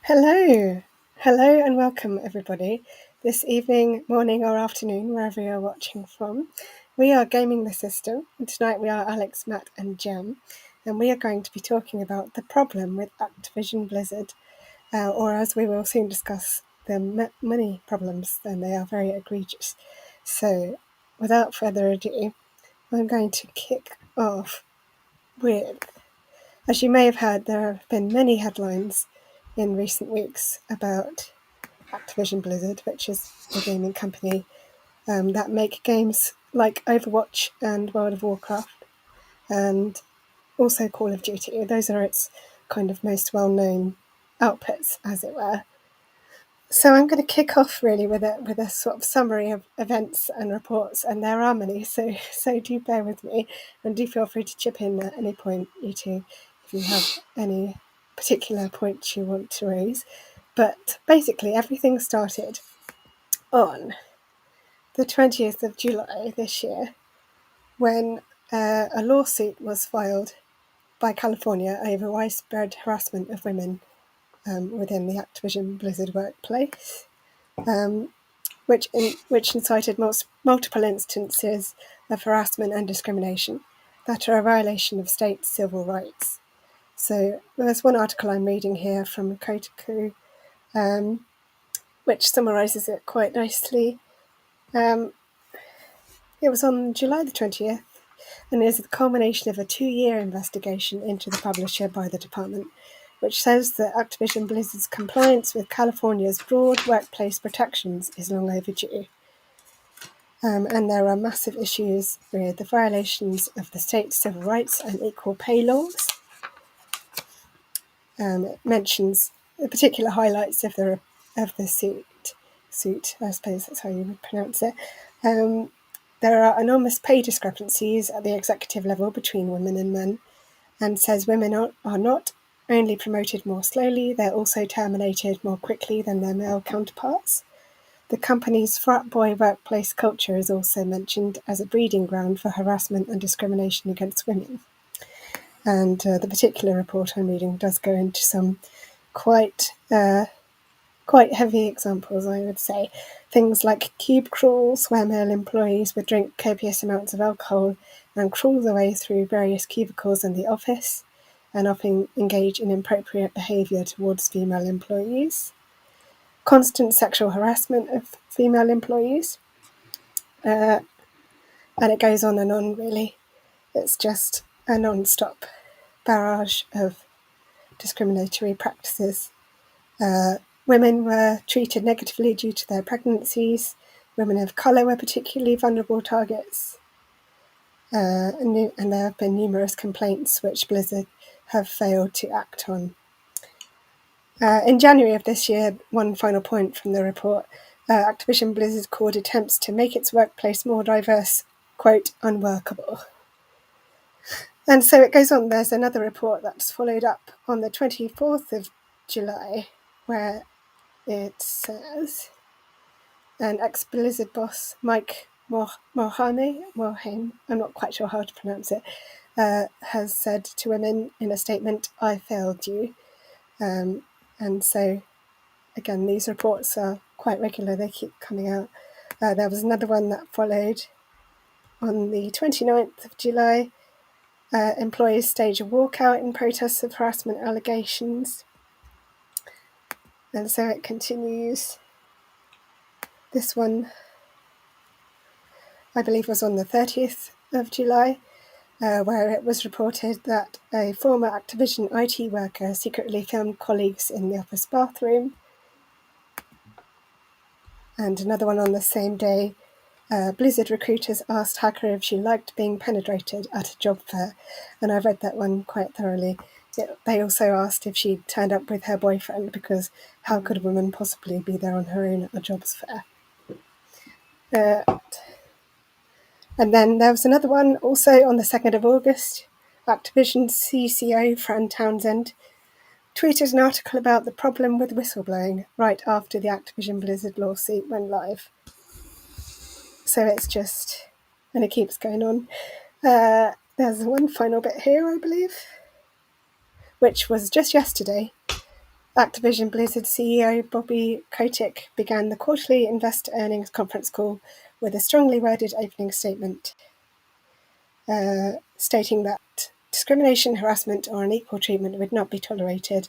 Hello, and welcome everybody. This evening, morning, or afternoon, wherever you're watching from, we are Gaming the System, and tonight we are Alex, Matt, and Jem, and we are going to be talking about the problem with Activision Blizzard, or as we will soon discuss, the money problems, and they are very egregious. So, without further ado, I'm going to kick off with, as you may have heard, there have been many headlines in recent weeks about Activision Blizzard, which is a gaming company that make games like Overwatch and World of Warcraft, and also Call of Duty. Those are its kind of most well-known outputs, as it were. So I'm going to kick off really with a sort of summary of events and reports, and there are many, so do bear with me, and do feel free to chip in at any point, you two, if you have any particular points you want to raise. But basically everything started on the 20th of July this year when a lawsuit was filed by California over widespread harassment of women within the Activision Blizzard workplace, which incited multiple instances of harassment and discrimination that are a violation of state civil rights. So there's one article I'm reading here from Kotaku, which summarises it quite nicely. It was on July the 20th, and is the culmination of a 2-year investigation into the publisher by the department, which says that Activision Blizzard's compliance with California's broad workplace protections is long overdue. And there are massive issues with the violations of the state's civil rights and equal pay laws. It mentions the particular highlights of the suit, I suppose that's how you would pronounce it. There are enormous pay discrepancies at the executive level between women and men, and says women are not only promoted more slowly, they're also terminated more quickly than their male counterparts. The company's frat boy workplace culture is also mentioned as a breeding ground for harassment and discrimination against women. And the particular report I'm reading does go into some quite heavy examples, I would say. Things like cube crawls, where male employees would drink copious amounts of alcohol and crawl their way through various cubicles in the office, and often engage in inappropriate behaviour towards female employees. Constant sexual harassment of female employees. And it goes on and on, really. It's just a non-stop barrage of discriminatory practices. Women were treated negatively due to their pregnancies. Women of colour were particularly vulnerable targets. And there have been numerous complaints which Blizzard have failed to act on. In January of this year, one final point from the report, Activision Blizzard called attempts to make its workplace more diverse, quote, unworkable. And so it goes on. There's another report that's followed up on the 24th of July, where it says an ex-Blizzard boss, Mike Morhaime, I'm not quite sure how to pronounce it, has said to women in a statement, "I failed you." And so, again, these reports are quite regular. They keep coming out. There was another one that followed on the 29th of July. Employees stage a walkout in protest of harassment allegations. And so it continues. This one, I believe, was on the 30th of July, where it was reported that a former Activision IT worker secretly filmed colleagues in the office bathroom. And another one on the same day, Blizzard recruiters asked hacker if she liked being penetrated at a job fair. And I read that one quite thoroughly. They also asked if she turned up with her boyfriend, because how could a woman possibly be there on her own at a jobs fair? And then there was another one also on the 2nd of August. Activision CCO Fran Townsend tweeted an article about the problem with whistleblowing right after the Activision Blizzard lawsuit went live. So it's just, and it keeps going on. There's one final bit here, I believe, which was just yesterday. Activision Blizzard CEO Bobby Kotick began the quarterly investor earnings conference call with a strongly worded opening statement stating that discrimination, harassment, or unequal treatment would not be tolerated,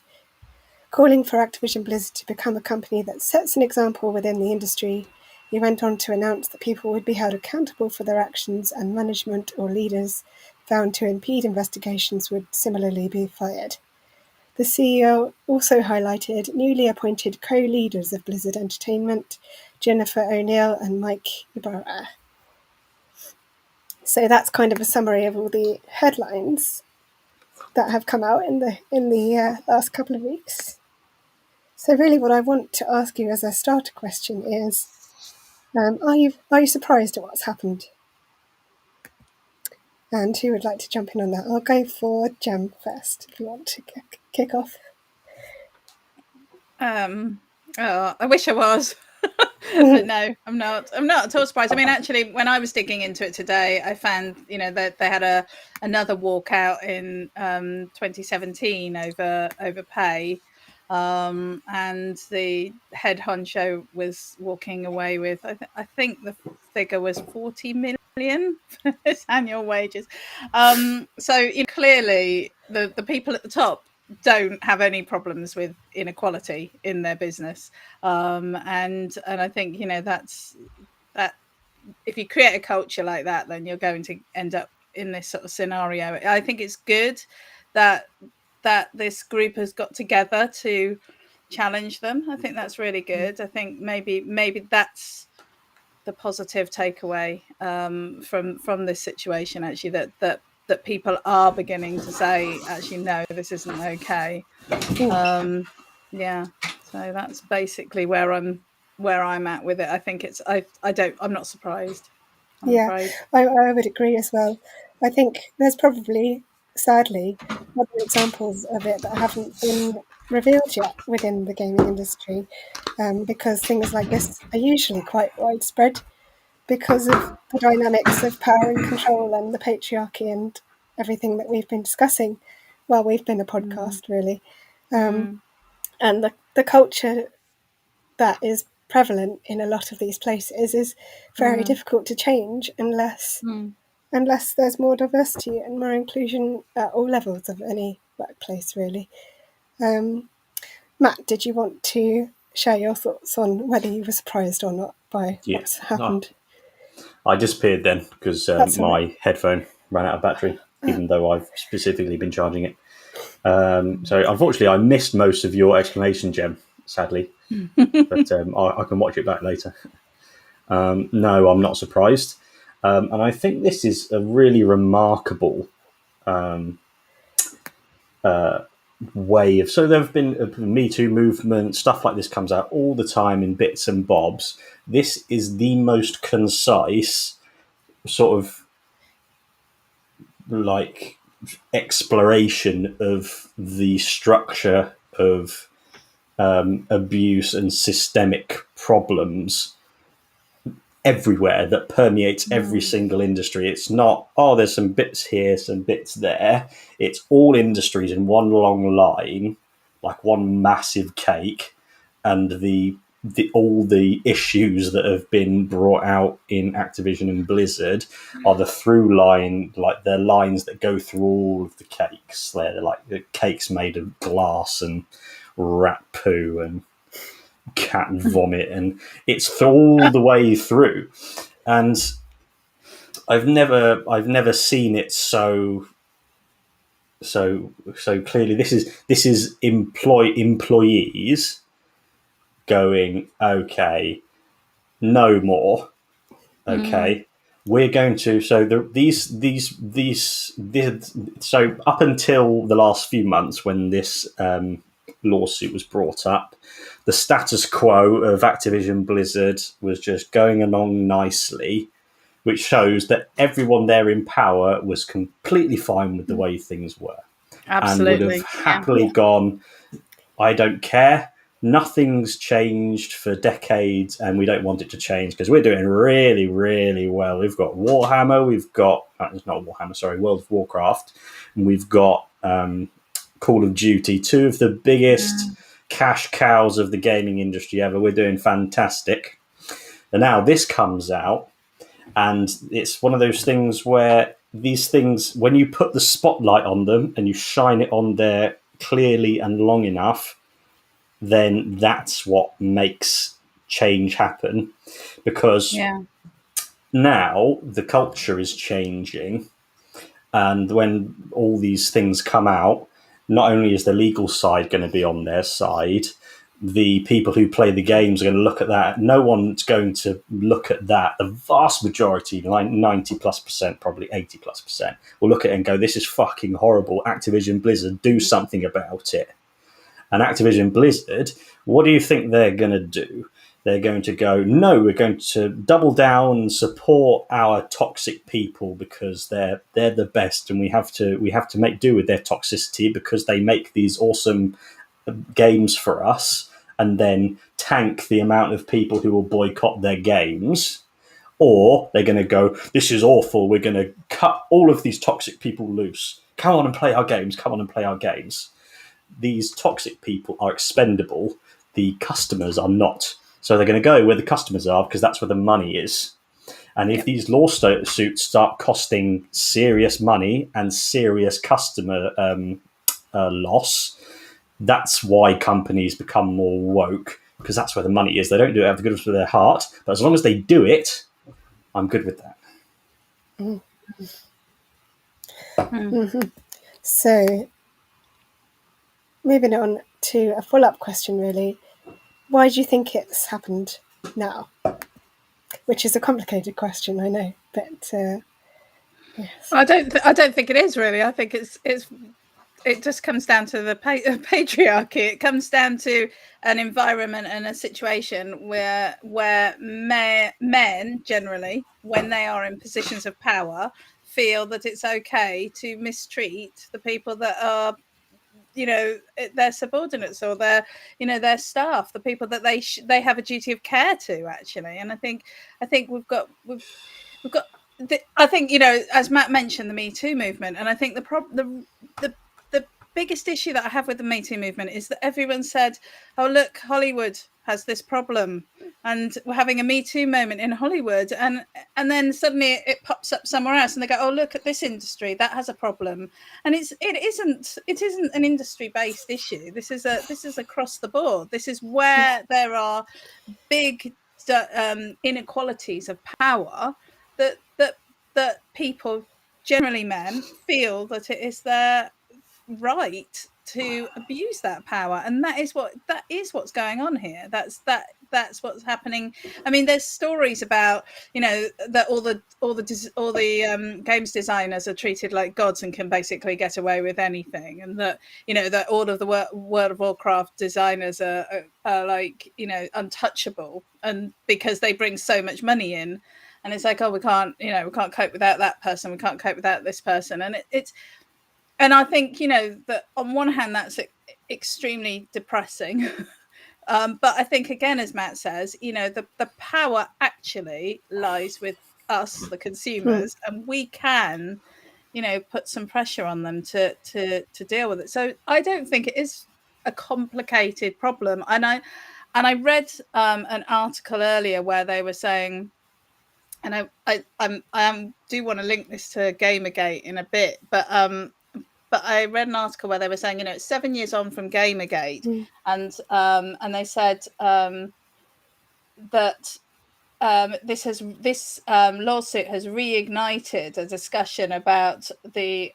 calling for Activision Blizzard to become a company that sets an example within the industry. He went on to announce that people would be held accountable for their actions and management or leaders found to impede investigations would similarly be fired. The CEO also highlighted newly appointed co-leaders of Blizzard Entertainment, Jennifer O'Neill and Mike Ibarra. So that's kind of a summary of all the headlines that have come out in the last couple of weeks. So really what I want to ask you as a starter question is, are you surprised at what's happened? And who would like to jump in on that? I'll go for Jem first, if you want to kick off. I wish I was. But no, I'm not at all surprised. I mean, actually, when I was digging into it today, I found, that they had another walkout in 2017 over pay. And the head honcho was walking away with, I think the figure was 40 million for his annual wages. So clearly the people at the top don't have any problems with inequality in their business. And I think, that's that. If you create a culture like that, then you're going to end up in this sort of scenario. I think it's good that this group has got together to challenge them. I think that's really good. I think maybe that's the positive takeaway from this situation, actually, that people are beginning to say, actually, no, this isn't okay. Yeah, so that's basically where I'm at with it. I think it's I'm not surprised. I would agree as well. I think there's probably, sadly, other examples of it that haven't been revealed yet within the gaming industry, because things like this are usually quite widespread because of the dynamics of power and control and the patriarchy and everything that we've been discussing while we've been a podcast, really. And the culture that is prevalent in a lot of these places is very difficult to change unless there's more diversity and more inclusion at all levels of any workplace, really. Matt, did you want to share your thoughts on whether you were surprised or not by what's happened? I disappeared then because my headphone ran out of battery, even though I've specifically been charging it. So unfortunately, I missed most of your explanation, Jem, sadly. But I can watch it back later. No, I'm not surprised. And I think this is a really remarkable way of... So there have been a Me Too movement, stuff like this comes out all the time in bits and bobs. This is the most concise sort of like exploration of the structure of abuse and systemic problems everywhere that permeates every single industry. It's not, there's some bits here, some bits there. It's all industries in one long line, like one massive cake, and all the issues that have been brought out in Activision and Blizzard are the through line, like they're lines that go through all of the cakes. They're like the cakes made of glass and rat poo and cat vomit, and it's all the way through. And I've never seen it so clearly. This is employees going, okay, no more. Okay, we're going to. So so up until the last few months, when this lawsuit was brought up, the status quo of Activision Blizzard was just going along nicely, which shows that everyone there in power was completely fine with the way things were. Absolutely. And would have happily gone, I don't care. Nothing's changed for decades, and we don't want it to change because we're doing really, really well. We've got Warhammer, we've got World of Warcraft, and we've got Call of Duty, two of the biggest cash cows of the gaming industry ever. We're doing fantastic. And now this comes out, and it's one of those things where these things, when you put the spotlight on them and you shine it on there clearly and long enough, then that's what makes change happen. Because now the culture is changing, and when all these things come out, not only is the legal side going to be on their side, the people who play the games are going to look at that. No one's going to look at that. The vast majority, like 90+%, probably 80+%, will look at it and go, this is fucking horrible. Activision Blizzard, do something about it. And Activision Blizzard, what do you think they're going to do? They're going to go, no, we're going to double down and support our toxic people because they're the best, and we have to make do with their toxicity because they make these awesome games for us, and then tank the amount of people who will boycott their games. Or they're going to go, this is awful, we're going to cut all of these toxic people loose. Come on and play our games, come on and play our games. These toxic people are expendable, the customers are not. So they're going to go where the customers are because that's where the money is. And if these lawsuits start costing serious money and serious customer loss, that's why companies become more woke, because that's where the money is. They don't do it out of the goodness of their heart, but as long as they do it, I'm good with that. Mm-hmm. So, moving on to a follow-up question, really. Why do you think it's happened now? Which is a complicated question, I know, but yes. I don't think it is really. I think it just comes down to the patriarchy. It comes down to an environment and a situation where men generally, when they are in positions of power, feel that it's okay to mistreat the people that are, their subordinates or their staff, the people that they have a duty of care to, actually. And I think we've got I think, as Matt mentioned, the Me Too movement, and I think the biggest issue that I have with the Me Too movement is that everyone said, oh, look, Hollywood has this problem and we're having a Me Too moment in Hollywood, and then suddenly it pops up somewhere else and they go, oh, look at this industry that has a problem. And it isn't an industry based issue. This is across the board. This is where there are big inequalities of power that people, generally men, feel that it is their right to abuse that power, and that is what's going on here. That's what's happening. I mean, there's stories about that all the games designers are treated like gods and can basically get away with anything, and that that all of the World of Warcraft designers are like untouchable, and because they bring so much money in. And it's like, oh, we can't cope without that person. We can't cope without this person. And and I think, that on one hand, that's extremely depressing. But I think, again, as Matt says, the power actually lies with us, the consumers, and we can, put some pressure on them to deal with it. So I don't think it is a complicated problem. And I read an article earlier where they were saying, and I do want to link this to Gamergate in a bit, but I read an article where they were saying, it's 7 years on from Gamergate, and they said that this lawsuit has reignited a discussion about the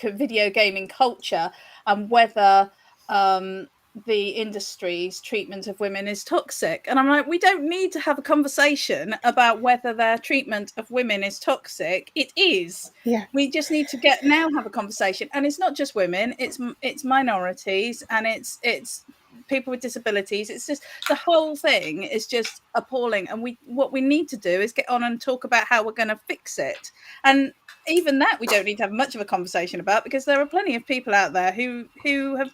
video gaming culture and whether the industry's treatment of women is toxic. And I'm like, we don't need to have a conversation about whether their treatment of women is toxic. It is. Yeah. We just need to have a conversation. And it's not just women, it's minorities, and it's people with disabilities. It's just, the whole thing is just appalling. And what we need to do is get on and talk about how we're going to fix it. And even that we don't need to have much of a conversation about, because there are plenty of people out there who have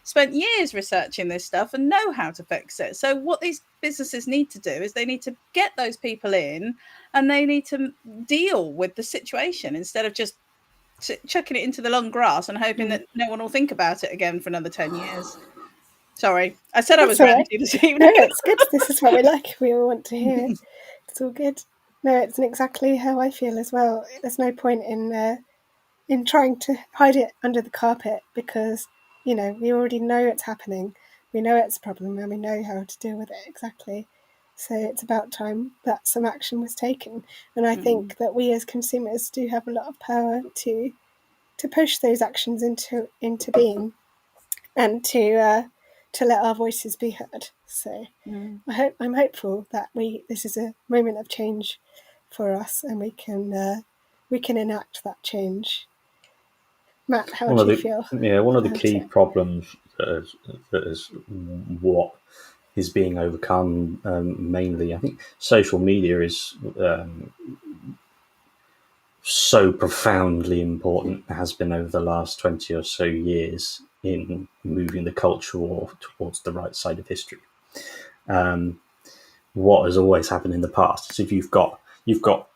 spent years researching this stuff and know how to fix it. So what these businesses need to do is they need to get those people in, and they need to deal with the situation instead of just chucking it into the long grass and hoping that no one will think about it again for another 10 years. Sorry, I said I was ranty this evening. No, it's good. This is what we like. We all want to hear. It's all good. No, it's exactly how I feel as well. There's no point in trying to hide it under the carpet because, we already know it's happening. We know it's a problem and we know how to deal with it exactly. So it's about time that some action was taken. And I think that we as consumers do have a lot of power to push those actions into being and to let our voices be heard. So I'm hopeful that this is a moment of change for us and we can enact that change. Matt, how do you feel? Yeah, one of the key problems that is what is being overcome mainly, I think social media is so profoundly important, has been over the last 20 or so years in moving the culture war towards the right side of history. What has always happened in the past is if you've got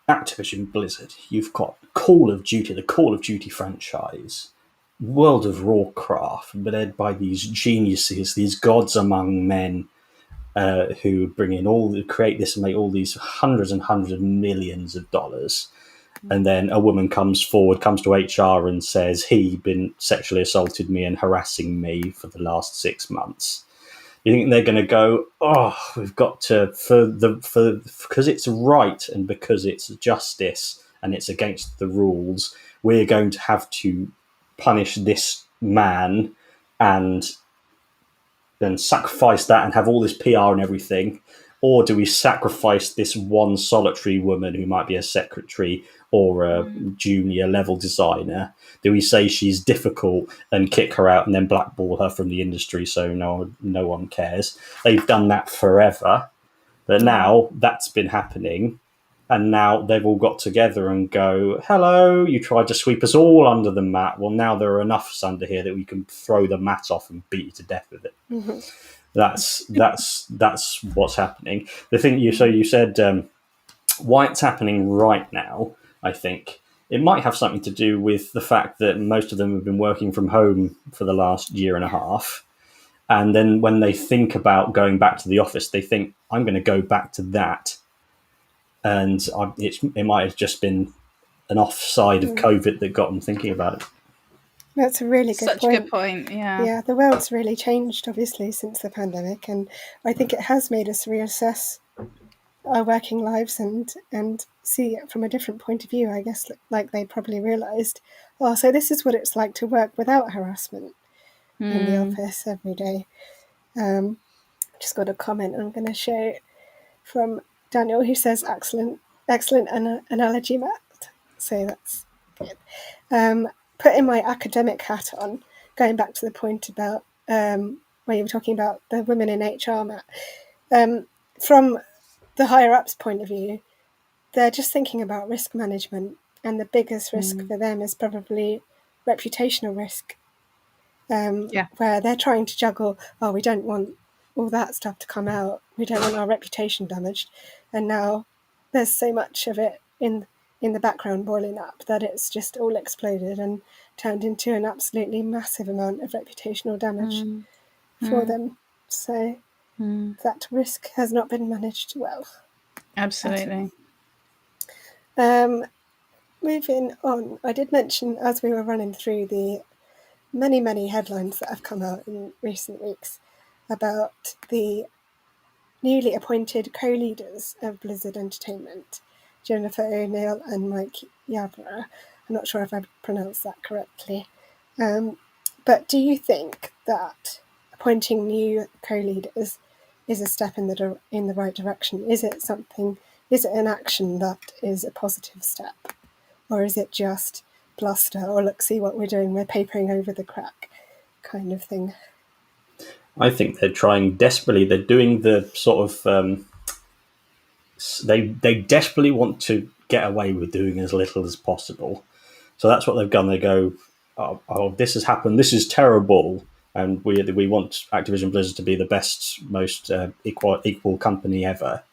Activision Blizzard, you've got Call of Duty, the Call of Duty franchise, World of Warcraft, led by these geniuses, these gods among men, who bring in create this and make all these hundreds and hundreds of millions of dollars. And then a woman comes to HR and says, he'd been sexually assaulted me and harassing me for the last 6 months. You think they're going to go, we've got to, because it's right and because it's justice and it's against the rules, we're going to have to punish this man and then sacrifice that and have all this PR and everything? Or do we sacrifice this one solitary woman who might be a secretary or a junior level designer? Do we say she's difficult and kick her out and then blackball her from the industry so no one cares? They've done that forever. But now that's been happening. And now they've all got together and go, hello, you tried to sweep us all under the mat. Well, now there are enough under here that we can throw the mat off and beat you to death with it. Mm-hmm. That's what's happening. The thing you said why it's happening right now, I think it might have something to do with the fact that most of them have been working from home for the last year and a half. And then when they think about going back to the office, they think, I'm going to go back to that. And it might have just been an offside of COVID that got them thinking about it. That's a really good point. Such a good point, yeah. Yeah, the world's really changed, obviously, since the pandemic. And I think it has made us reassess our working lives and see it from a different point of view, I guess, like they probably realised, so this is what it's like to work without harassment in the office every day. Just got a comment I'm going to show from Daniel, who says, excellent analogy, Matt. So that's good. Putting my academic hat on, going back to the point about when you were talking about the women in HR, Matt, from the higher-ups point of view, they're just thinking about risk management, and the biggest risk for them is probably reputational risk, where they're trying to juggle, we don't want all that stuff to come out, we don't want our reputation damaged, and now there's so much of it in the background boiling up that it's just all exploded and turned into an absolutely massive amount of reputational damage for them. So that risk has not been managed well. Absolutely. Moving on, I did mention as we were running through the many, many headlines that have come out in recent weeks about the newly appointed co-leaders of Blizzard Entertainment, Jennifer O'Neill and Mike Yarborough. I'm not sure if I pronounced that correctly. But do you think that appointing new co-leaders is a step in the right direction? Is it an action that is a positive step? Or is it just bluster, or look, see what we're doing, we're papering over the crack kind of thing? I think they're trying desperately. They're doing the sort of... They desperately want to get away with doing as little as possible. So that's what they've done. They go, this has happened, this is terrible, and we want Activision Blizzard to be the best, most equal company ever.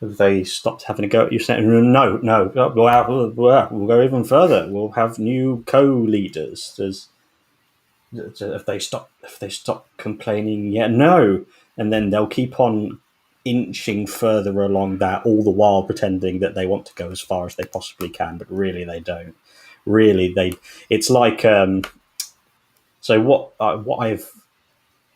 Have they stopped having a go at you? Saying no, we'll go even further. We'll have new co-leaders. If they stop complaining, no, and then they'll keep on inching further along that, all the while pretending that they want to go as far as they possibly can, but really they don't. Really, it's like so. What I've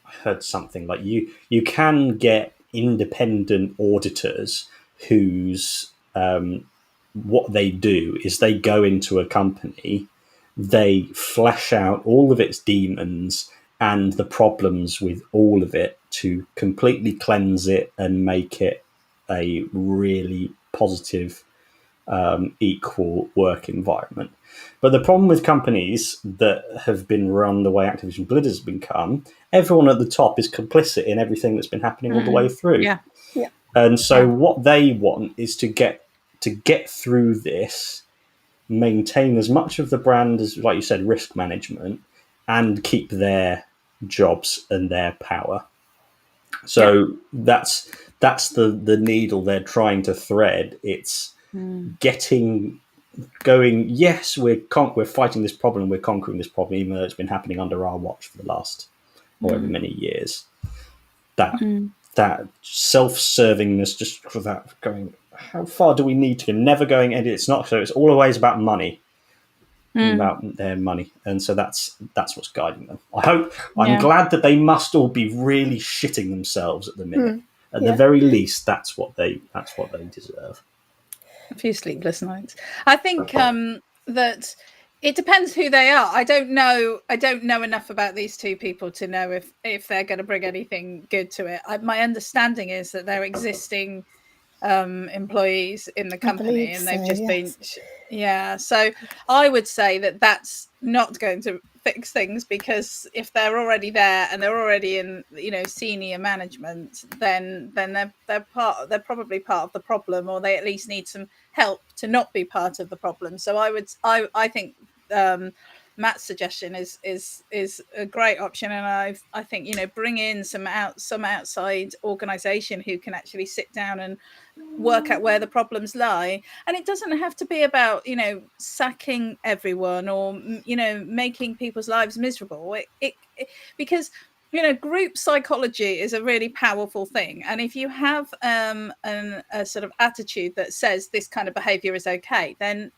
heard something like you can get independent auditors whose what they do is they go into a company, they flesh out all of its demons and the problems with all of it to completely cleanse it and make it a really positive, equal work environment. But the problem with companies that have been run the way Activision Blizzard has become, everyone at the top is complicit in everything that's been happening all the way through. Yeah. And so what they want is to get through this, maintain as much of the brand as, like you said, risk management, and keep their jobs and their power. So that's the needle they're trying to thread. It's going, yes, we're fighting this problem, we're conquering this problem, even though it's been happening under our watch for the last however many years. That self-servingness, just for that going, how far do we need to go? Never going, and it's not so. It's always about money, about their money, and so that's what's guiding them. I'm glad that they must all be really shitting themselves at the minute. At the very least, that's what they deserve. A few sleepless nights. I think that it depends who they are. I don't know enough about these two people to know if they're going to bring anything good to it. My understanding is that they're existing employees in the company, and they've just been so I would say that that's not going to fix things, because if they're already there and they're already in senior management, then they're probably part of the problem, or they at least need some help to not be part of the problem. So I think Matt's suggestion is a great option, and I think bring in some outside organization who can actually sit down and work out where the problems lie. And it doesn't have to be about sacking everyone or making people's lives miserable. Because group psychology is a really powerful thing, and if you have a sort of attitude that says this kind of behavior is okay, then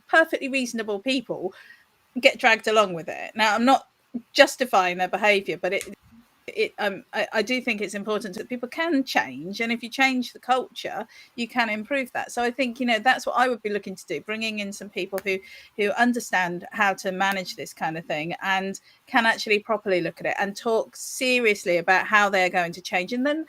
perfectly reasonable people get dragged along with it. Now, I'm not justifying their behavior, but I do think it's important that people can change, and if you change the culture, you can improve that. So I think that's what I would be looking to do, bringing in some people who understand how to manage this kind of thing and can actually properly look at it and talk seriously about how they're going to change. And then,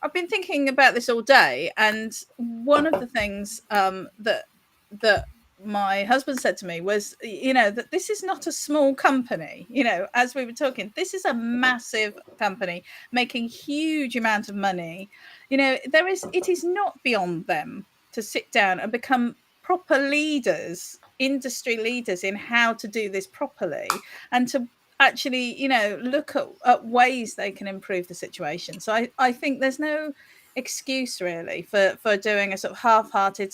I've been thinking about this all day, and one of the things that my husband said to me was, that this is not a small company. As we were talking, this is a massive company making huge amount of money. It is not beyond them to sit down and become proper leaders, industry leaders, in how to do this properly, and to actually, look at ways they can improve the situation. So I think there's no excuse really for doing a sort of half-hearted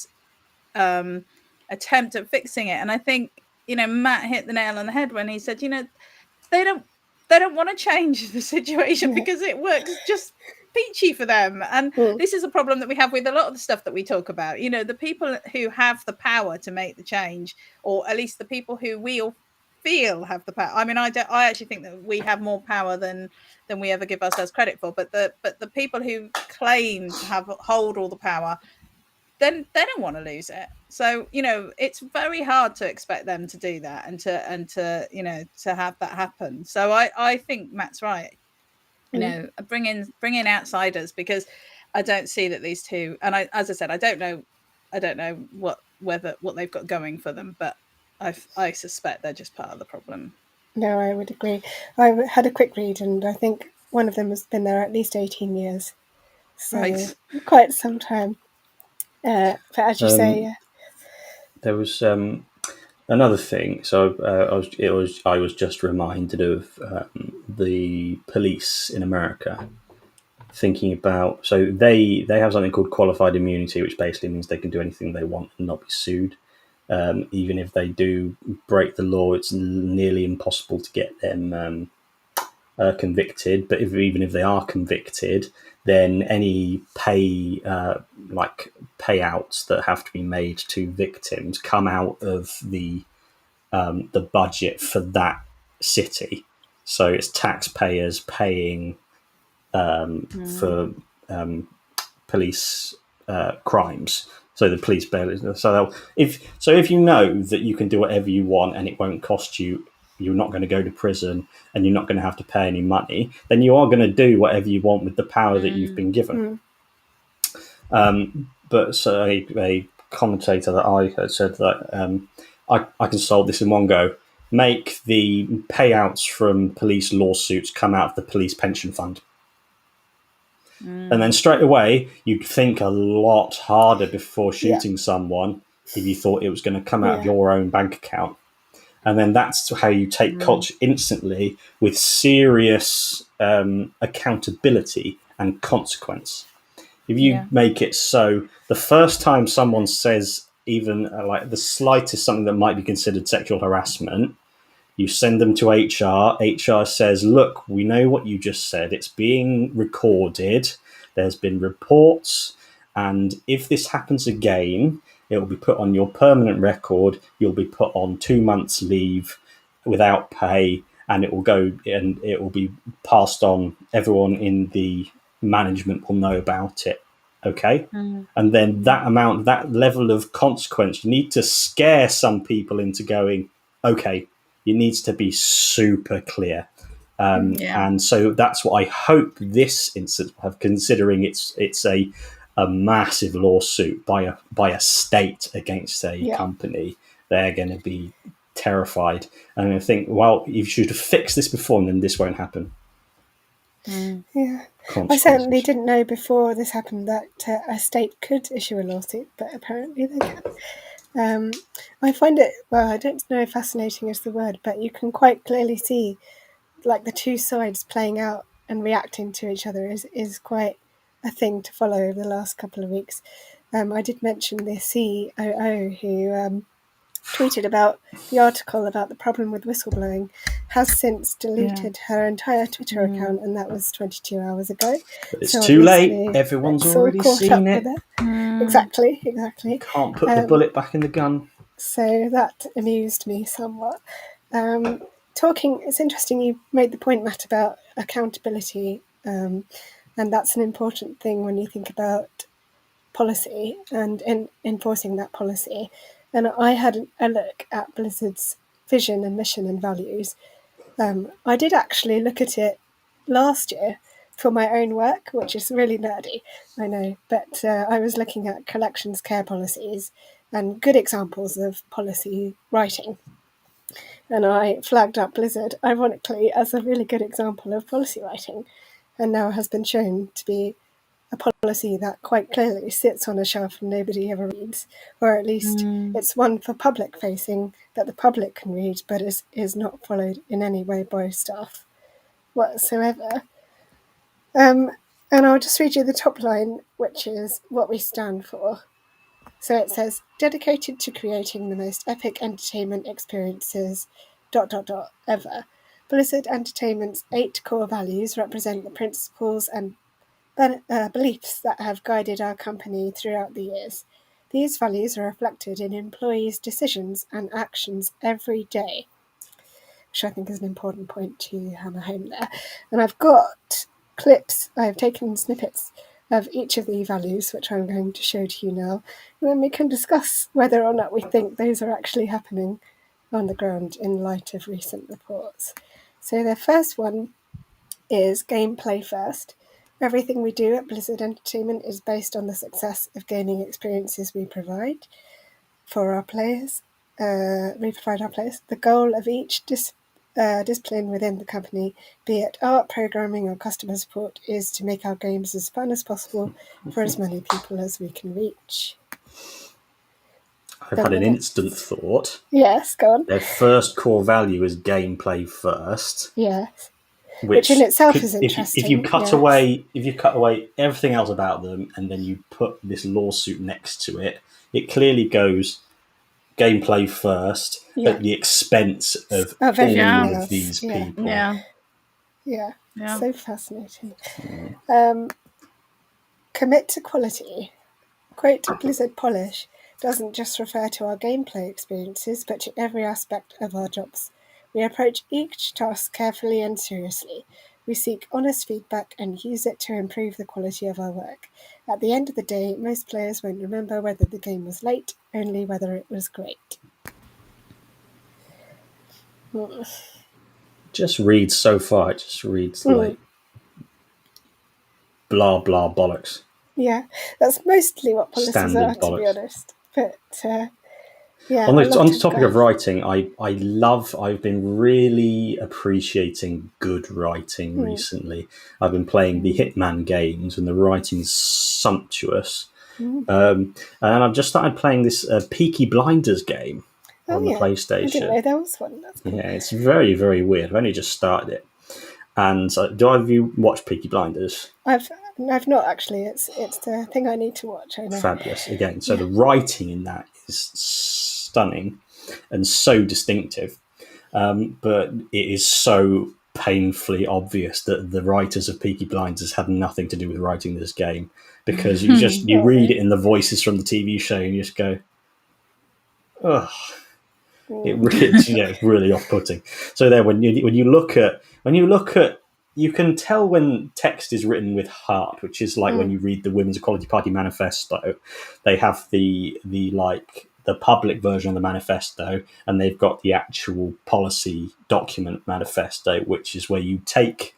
attempt at fixing it. And I think Matt hit the nail on the head when he said they don't want to change the situation because it works just peachy for them. And this is a problem that we have with a lot of the stuff that we talk about. The people who have the power to make the change, or at least the people who we all feel have the power. I actually think that we have more power than we ever give ourselves credit for, but the people who claim to hold all the power, then they don't want to lose it. So it's very hard to expect them to do that and to have that happen. So I think Matt's right. Bring in outsiders, because I don't see that these two, and as I said, I don't know what they've got going for them, but I suspect they're just part of the problem. No, I would agree. I had a quick read, and I think one of them has been there at least 18 years. So quite some time. But as you say, there was another thing. So I was just reminded of the police in America thinking about, so they have something called qualified immunity, which basically means they can do anything they want and not be sued. Even if they do break the law, it's nearly impossible to get them convicted. But even if they are convicted, then any payouts that have to be made to victims come out of the budget for that city. So it's taxpayers paying for police crimes. So the police bail. So if you know that you can do whatever you want and it won't cost you, you're not going to go to prison and you're not going to have to pay any money, then you are going to do whatever you want with the power that you've been given. But so a commentator that I heard said that I can solve this in one go. Make the payouts from police lawsuits come out of the police pension fund. And then straight away, you'd think a lot harder before shooting someone if you thought it was going to come out of your own bank account. And then that's how you take culture instantly with serious accountability and consequence. If you make it so the first time someone says even like the slightest something that might be considered sexual harassment, you send them to HR. HR says, look, we know what you just said. It's being recorded. There's been reports. And if this happens again, it will be put on your permanent record. You'll be put on 2 months leave without pay. And it will go and it will be passed on. Everyone in the management will know about it. Okay. And then that level of consequence, you need to scare some people into going, okay, it needs to be super clear. And so that's what I hope this instance have, considering it's a massive lawsuit by a state against a company. They're going to be terrified. And I think, well, you should have fixed this before and then this won't happen. Yeah. I certainly didn't know before this happened that a state could issue a lawsuit, but apparently they can. I find it, well, I don't know if fascinating is the word, but you can quite clearly see like the two sides playing out and reacting to each other is quite a thing to follow over the last couple of weeks. I did mention the COO who tweeted about the article about the problem with whistleblowing, has since deleted her entire Twitter account, and that was 22 hours ago. But it's too late. Everyone's already seen it. Exactly. Can't put the bullet back in the gun. So that amused me somewhat. It's interesting you made the point, Matt, about accountability, and that's an important thing when you think about policy and enforcing that policy. And I had a look at Blizzard's vision and mission and values. I did actually look at it last year for my own work, which is really nerdy, I know, but I was looking at collections care policies and good examples of policy writing. And I flagged up Blizzard, ironically, as a really good example of policy writing, and now has been shown to be a policy that quite clearly sits on a shelf and nobody ever reads, or at least it's one for public facing that the public can read, but is not followed in any way by staff whatsoever. And I'll just read you the top line, which is what we stand for. So it says, dedicated to creating the most epic entertainment experiences, ... ever. Blizzard Entertainment's 8 core values represent the principles and beliefs that have guided our company throughout the years. These values are reflected in employees' decisions and actions every day, which I think is an important point to hammer home there. And I've got clips, I've taken snippets of each of the values, which I'm going to show to you now, and then we can discuss whether or not we think those are actually happening on the ground in light of recent reports. So the first one is gameplay first. Everything we do at Blizzard Entertainment is based on the success of gaming experiences we provide for our players. The goal of each discipline within the company, be it art, programming, or customer support, is to make our games as fun as possible for as many people as we can reach. I've had an instant thought. Yes, go on. Their first core value is gameplay first. Yes. which in itself is interesting. If you cut away everything else about them, and then you put this lawsuit next to it, it clearly goes gameplay first at the expense of all of these people. Yeah. So fascinating. Commit to quality. Quote, Blizzard Polish doesn't just refer to our gameplay experiences, but to every aspect of our jobs. We approach each task carefully and seriously. We seek honest feedback and use it to improve the quality of our work. At the end of the day, most players won't remember whether the game was late, only whether it was great. Just reads so far. It just reads like blah blah bollocks. Yeah, that's mostly what policies are, to be honest. But yeah. On the topic of writing, I've been really appreciating good writing recently. I've been playing the Hitman games, and the writing's sumptuous. And I've just started playing this Peaky Blinders game on the PlayStation. I didn't know there was one. That's cool. Yeah, it's very, very weird. I've only just started it. And do either of you watch Peaky Blinders? I've not actually. It's the thing I need to watch. I know. Fabulous. Again, so the writing in that is stunning and so distinctive, but it is so painfully obvious that the writers of Peaky Blinders had nothing to do with writing this game, because you read it in the voices from the TV show and you just go, ugh. It's really off-putting. So there, when you look at, you can tell when text is written with heart, which is like when you read the Women's Equality Party manifesto. They have the public version of the manifesto, and they've got the actual policy document manifesto, which is where you take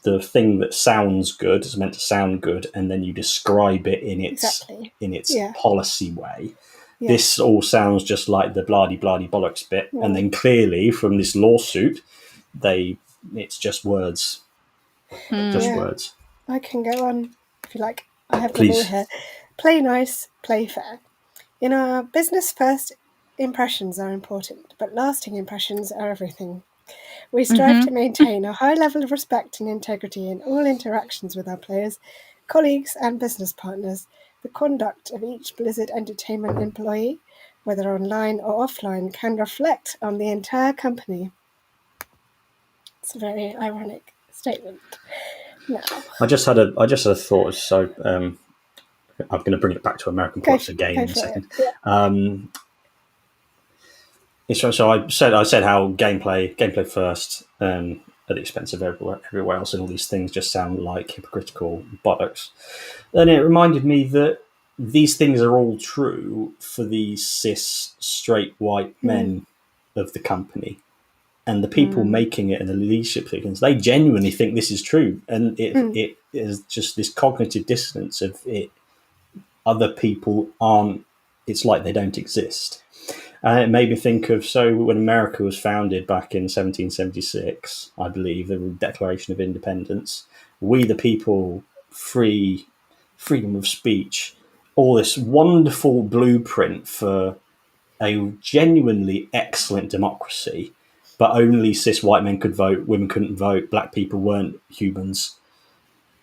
the thing that sounds good, is meant to sound good, and then you describe it in its policy way. Yeah. This all sounds just like the blah-de-blah-de bollocks bit, and then clearly from this lawsuit, it's just words. Words. I can go on if you like. I have them all here. Play nice, play fair. In our business, first impressions are important, but lasting impressions are everything. We strive to maintain a high level of respect and integrity in all interactions with our players, colleagues, and business partners. The conduct of each Blizzard Entertainment employee, whether online or offline, can reflect on the entire company. It's a very ironic statement. No. I just had a thought. So I'm going to bring it back to American quotes again in a second. So I said how gameplay first, at the expense of everywhere else, and all these things just sound like hypocritical bollocks. Then it reminded me that these things are all true for the cis straight white men of the company, and the people making it and the leadership figures, they genuinely think this is true, and it is just this cognitive dissonance of it. Other people aren't. It's like they don't exist. And it made me think of, when America was founded back in 1776, I believe, the Declaration of Independence, we the people, freedom of speech, all this wonderful blueprint for a genuinely excellent democracy, but only cis white men could vote, women couldn't vote, black people weren't humans.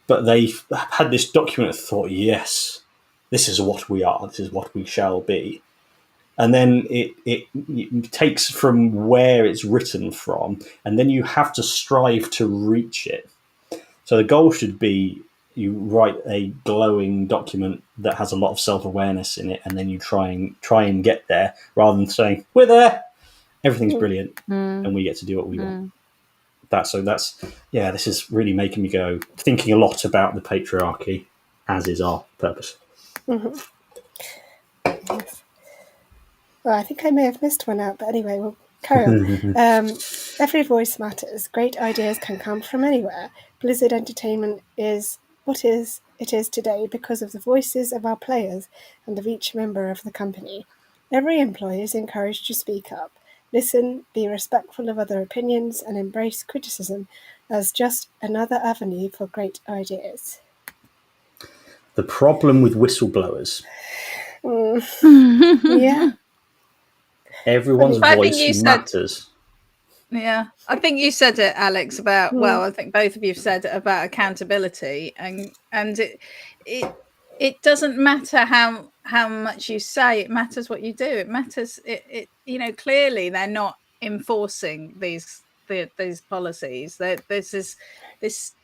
But they had this document that thought, yes, this is what we are, this is what we shall be. And then it takes from where it's written from, and then you have to strive to reach it. So the goal should be you write a glowing document that has a lot of self-awareness in it, and then you try and get there, rather than saying, we're there, everything's brilliant, and we get to do what we want. This is really making me go, thinking a lot about the patriarchy, as is our purpose. Yes. Well, I think I may have missed one out, but anyway, we'll carry on. Every voice matters. Great ideas can come from anywhere. Blizzard Entertainment is what it is today because of the voices of our players and of each member of the company. Every employee is encouraged to speak up, listen, be respectful of other opinions, and embrace criticism as just another avenue for great ideas. The problem with whistleblowers. Yeah. Everyone's voice matters. Yeah, I think you said it, Alex, about well, I think both of you said it about accountability, and it doesn't matter how much you say, it matters what you do. It matters it you know, clearly they're not enforcing these policies. This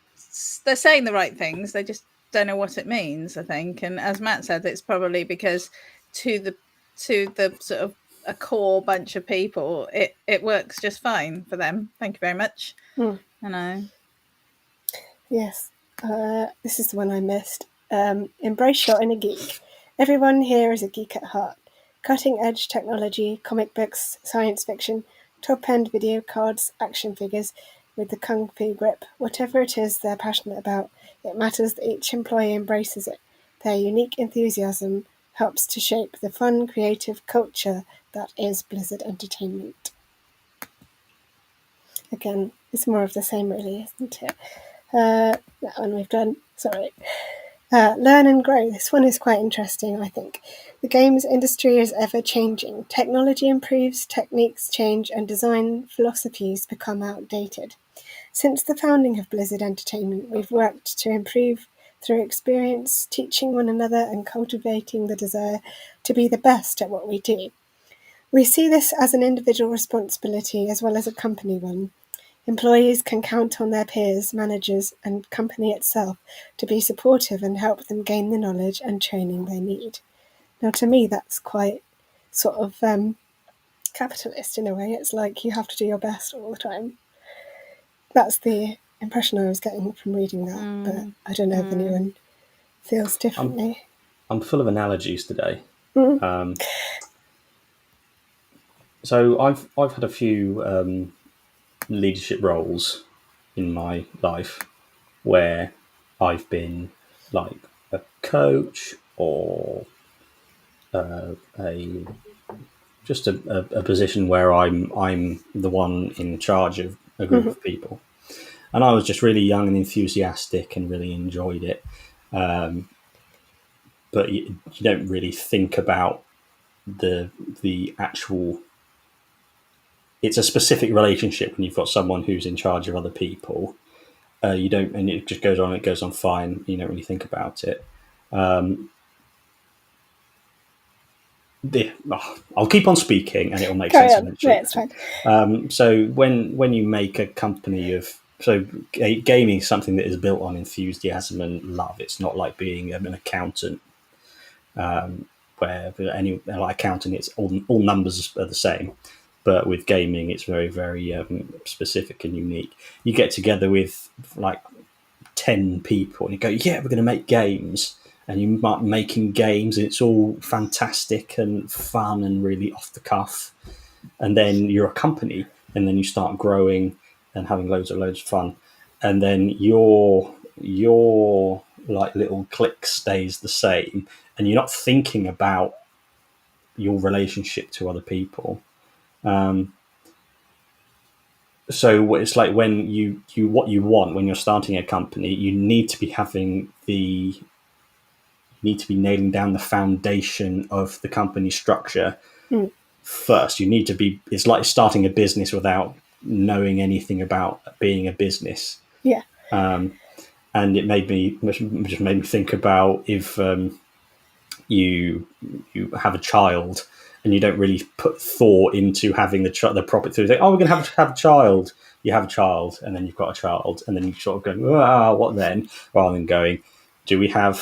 they're saying the right things, they just don't know what it means, I think. And as Matt said, it's probably because to the sort of a core bunch of people, it works just fine for them. Thank you very much. I know. Yes, this is the one I missed. Embrace your inner geek. Everyone here is a geek at heart. Cutting edge technology, comic books, science fiction, top end video cards, action figures with the kung fu grip, whatever it is they're passionate about, it matters that each employee embraces it. Their unique enthusiasm helps to shape the fun, creative culture that is Blizzard Entertainment. Again, it's more of the same, really, isn't it? That one we've done. Sorry. Learn and grow. This one is quite interesting, I think. The games industry is ever changing. Technology improves, techniques change, and design philosophies become outdated. Since the founding of Blizzard Entertainment, we've worked to improve through experience, teaching one another, and cultivating the desire to be the best at what we do. We see this as an individual responsibility as well as a company one. Employees can count on their peers, managers, and company itself to be supportive and help them gain the knowledge and training they need. Now, to me, that's quite sort of capitalist in a way. It's like you have to do your best all the time. That's the impression I was getting from reading that, but I don't know if anyone feels differently. I'm full of analogies today. So I've had a few leadership roles in my life where I've been like a coach or a position where I'm the one in charge of a group of people, and I was just really young and enthusiastic and really enjoyed it. But you don't really think about the actual. It's a specific relationship when you've got someone who's in charge of other people. You don't, and it just goes on. It goes on fine. You don't really think about it. I'll keep on speaking, and it will make sense eventually. Yeah, it's fine. So when you make a company of gaming is something that is built on enthusiasm and love. It's not like being an accountant, where any like accounting, it's all numbers are the same. But with gaming, it's very, very specific and unique. You get together with like 10 people and you go, yeah, we're going to make games. And you start making games and it's all fantastic and fun and really off the cuff. And then you're a company and then you start growing and having loads of fun. And then your like little clique stays the same and you're not thinking about your relationship to other people. So it's like when you what you want when you're starting a company, you need to be nailing down the foundation of the company structure first. You need to be. It's like starting a business without knowing anything about being a business. Yeah. And it made me think about if you have a child. And you don't really put thought into having the proper through. Like, oh, we're going to have a child. You have a child, and then you've got a child, and then you sort of go, what then? Rather than going, do we have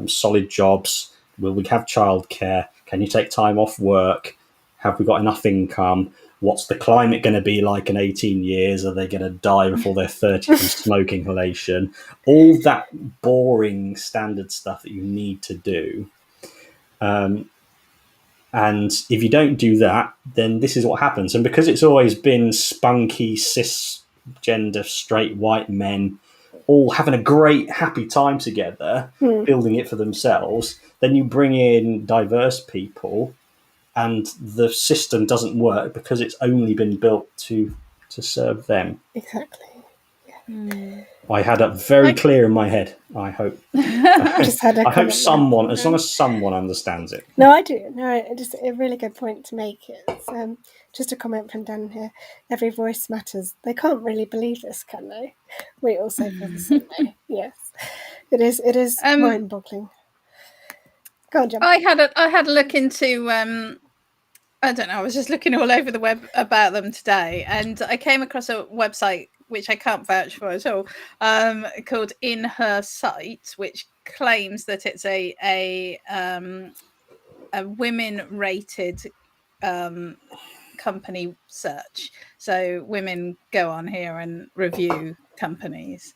solid jobs? Will we have childcare? Can you take time off work? Have we got enough income? What's the climate going to be like in 18 years? Are they going to die before they're 30 from smoke inhalation? All that boring standard stuff that you need to do. And if you don't do that, then this is what happens. And because it's always been spunky, cisgender, straight white men all having a great, happy time together, building it for themselves, then you bring in diverse people and the system doesn't work because it's only been built to serve them. Exactly. Yeah. I had it very clear in my head. I hope. Just had a I hope comment someone, as long as someone understands it. No, I do. No, just a really good point to make. It's just a comment from Dan here. Every voice matters. They can't really believe this, can they? We also feel the same way. Yes, it is. It is mind-boggling. Go on, Jim. I had a look into I don't know. I was just looking all over the web about them today, and I came across a website which I can't vouch for at all, called In Her Sight, which claims that it's a women-rated company search. So women go on here and review companies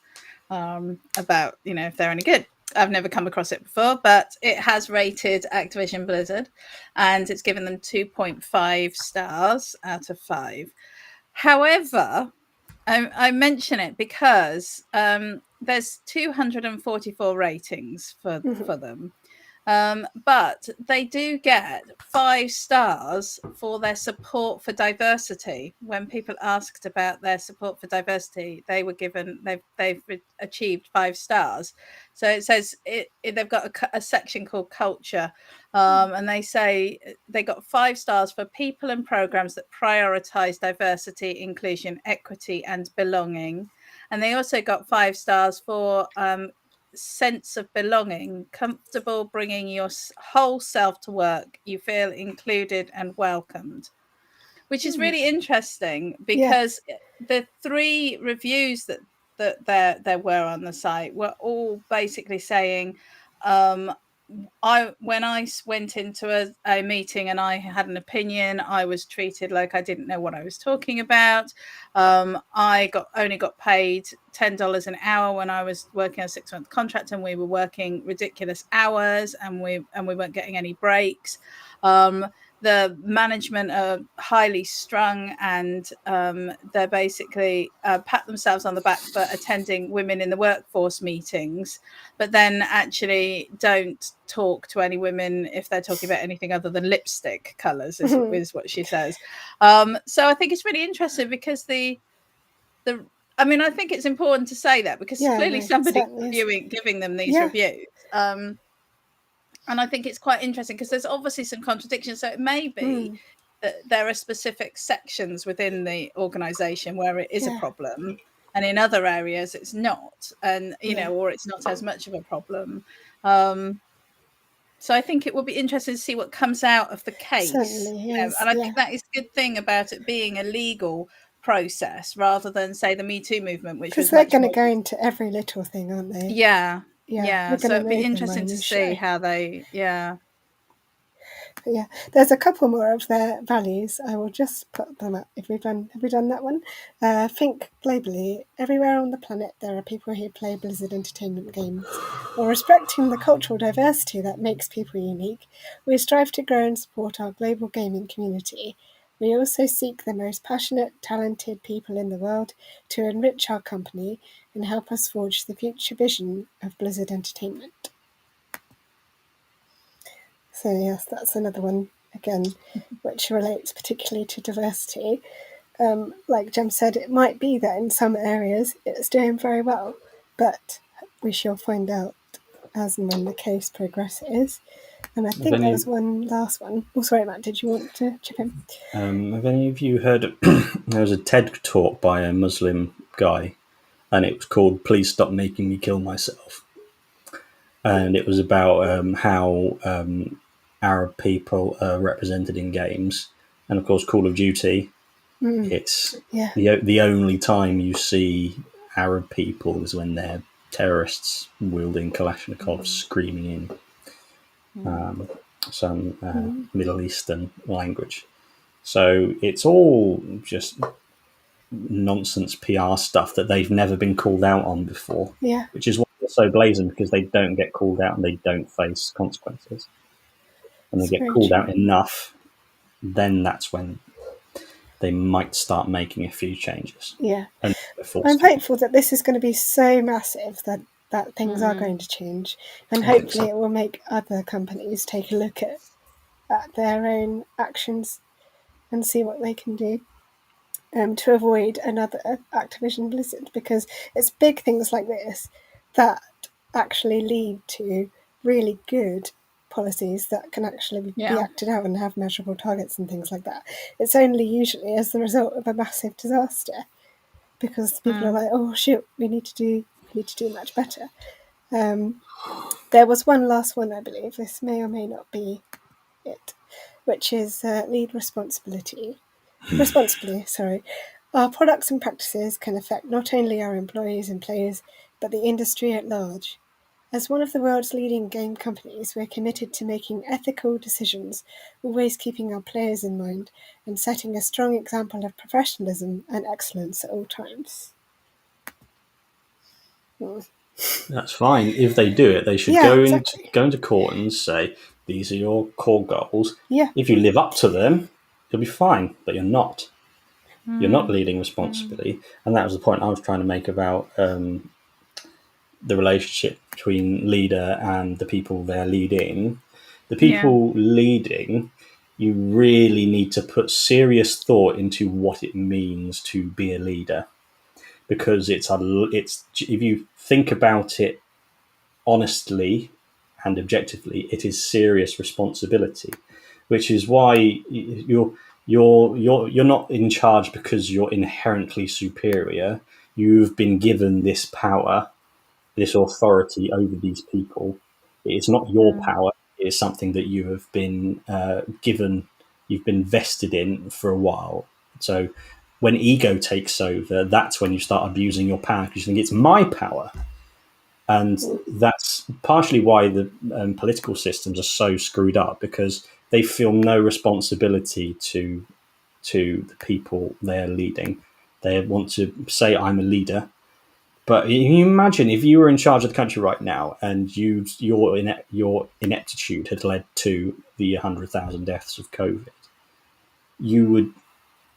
about, if they're any good. I've never come across it before, but it has rated Activision Blizzard, and it's given them 2.5 stars out of 5. However, I mention it because there's 244 ratings for them. But they do get 5 stars for their support for diversity. When people asked about their support for diversity, they were given they've achieved 5 stars. So it says they've got a section called culture, and they say they got 5 stars for people and programs that prioritize diversity, inclusion, equity, and belonging. And they also got 5 stars for sense of belonging, comfortable bringing your whole self to work, you feel included and welcomed, which is really interesting because the 3 reviews that there were on the site were all basically saying when I went into a meeting and I had an opinion, I was treated like I didn't know what I was talking about. I only got paid $10 an hour when I was working a 6-month contract, and we were working ridiculous hours, and we weren't getting any breaks. The management are highly strung, and they're basically pat themselves on the back for attending women in the workforce meetings, but then actually don't talk to any women if they're talking about anything other than lipstick colours, is what she says. So I think it's really interesting because I think it's important to say that because clearly somebody's giving them these reviews. And I think it's quite interesting because there's obviously some contradictions. So it may be that there are specific sections within the organisation where it is a problem, and in other areas it's not, and or it's not as much of a problem. So I think it will be interesting to see what comes out of the case. Yes, and I think that is a good thing about it being a legal process rather than, say, the Me Too movement, which was they're going to go into every little thing, aren't they? Yeah. So it'd be interesting to see how they. Yeah, there's a couple more of their values. I will just put them up. Have we done that one? Think globally. Everywhere on the planet there are people who play Blizzard Entertainment games. While respecting the cultural diversity that makes people unique, we strive to grow and support our global gaming community. We also seek the most passionate, talented people in the world to enrich our company and help us forge the future vision of Blizzard Entertainment. So yes, that's another one, again, which relates particularly to diversity. Like Jem said, it might be that in some areas it's doing very well, but we shall find out as and when the case progresses. And I think there was one last one. Oh, sorry, Matt, did you want to chip in? Have any of you heard there was a TED talk by a Muslim guy, and it was called "Please Stop Making Me Kill Myself," and it was about how Arab people are represented in games, and of course Call of Duty. It's the only time you see Arab people is when they're terrorists wielding Kalashnikovs screaming in some Middle Eastern language. So it's all just nonsense PR stuff that they've never been called out on before. Yeah. Which is why they're so blazing, because they don't get called out and they don't face consequences. When they get called out enough, then that's when they might start making a few changes. Yeah. I'm hopeful that this is going to be so massive that things are going to change, and hopefully it will make other companies take a look at their own actions and see what they can do. to avoid another Activision Blizzard, because it's big things like this that actually lead to really good policies that can actually be acted out and have measurable targets and things like that. It's only usually as the result of a massive disaster, because people are like, oh shit, we need to do much better. There was one last one, I believe. This may or may not be it, which is lead responsibly. Our products and practices can affect not only our employees and players, but the industry at large. As one of the world's leading game companies, we're committed to making ethical decisions, always keeping our players in mind, and setting a strong example of professionalism and excellence at all times. That's fine. If they do it, they should go into court and say, these are your core goals. Yeah. If you live up to them, you'll be fine, but you're not. You're not leading responsibly. And that was the point I was trying to make about the relationship between leader and the people they're leading. The people leading, you really need to put serious thought into what it means to be a leader, because it's if you think about it honestly and objectively, it is serious responsibility, which is why you're not in charge because you're inherently superior. You've been given this power, this authority over these people. It's not your power. It is something that you have been given, you've been vested in for a while. So when ego takes over, that's when you start abusing your power, because you think it's my power. And that's partially why the political systems are so screwed up, because they feel no responsibility to the people they're leading. They want to say, I'm a leader. But you imagine if you were in charge of the country right now and your ineptitude had led to the 100,000 deaths of COVID, you would,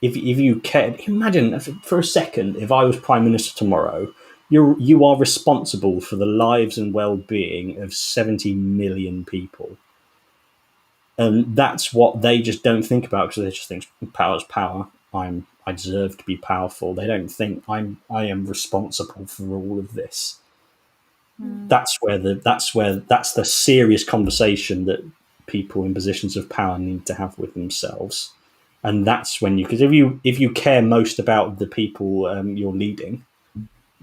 if you cared, imagine for a second, if I was Prime Minister tomorrow, you are responsible for the lives and well-being of 70 million people. And that's what they just don't think about, because they just think power's power. I deserve to be powerful. They don't think I am responsible for all of this. That's the serious conversation that people in positions of power need to have with themselves. And that's when because if you care most about the people you're leading,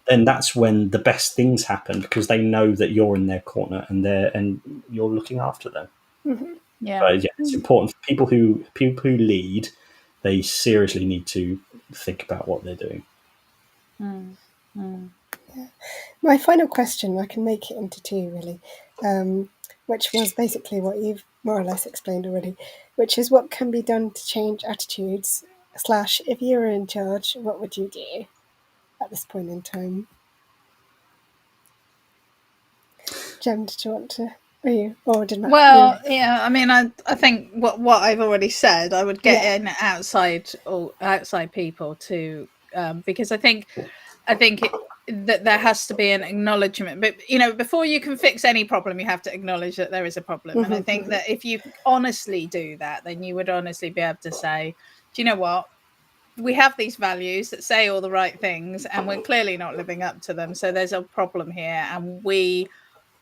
then that's when the best things happen, because they know that you're in their corner and you're looking after them. Mm-hmm. Yeah. But yeah, it's important for people who lead. They seriously need to think about what they're doing. Yeah. My final question, I can make it into two really, which was basically what you've more or less explained already, which is what can be done to change attitudes / if you were in charge, what would you do at this point in time? Jem, did you want to? Well, yeah. I mean, I think what I've already said, I would get in outside people to because I think that there has to be an acknowledgement. But before you can fix any problem, you have to acknowledge that there is a problem. And I think that if you honestly do that, then you would honestly be able to say, do you know what? We have these values that say all the right things, and we're clearly not living up to them. So there's a problem here, and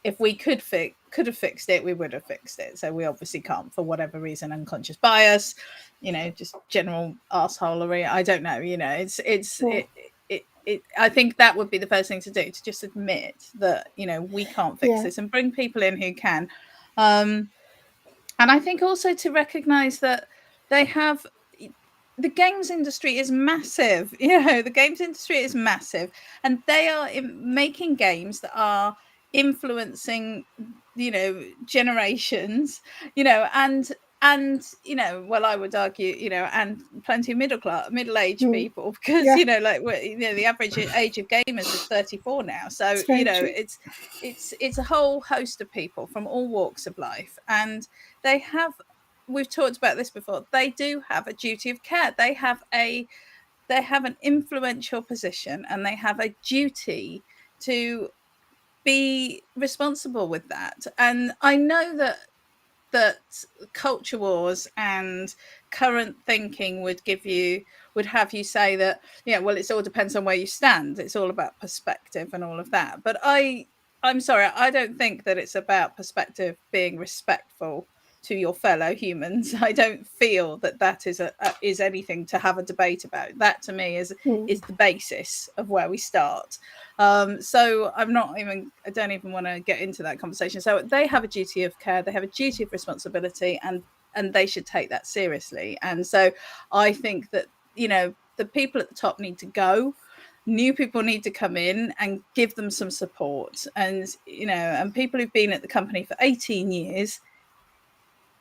if we could have fixed it, we would have fixed it. So we obviously can't, for whatever reason, unconscious bias, just general arseholery. I don't know. I think that would be the first thing to do, to just admit that we can't fix this, and bring people in who can. And I think also to recognize that the games industry is massive. The games industry is massive, and they are making games that are influencing generations, and well, I would argue and plenty of middle-aged people, because the average age of gamers is 34 now, so it's a whole host of people from all walks of life, and we've talked about this before, they do have a duty of care. They have an influential position, and they have a duty to be responsible with that. And I know that culture wars and current thinking would give you would have you say that, well, it all depends on where you stand. It's all about perspective and all of that. But I'm sorry, I don't think that it's about perspective being respectful to your fellow humans. I don't feel that is anything to have a debate about. That to me is the basis of where we start. So I don't even want to get into that conversation. So they have a duty of care, they have a duty of responsibility, and they should take that seriously. And so I think that, the people at the top need to go. New people need to come in and give them some support. And, and people who've been at the company for 18 years,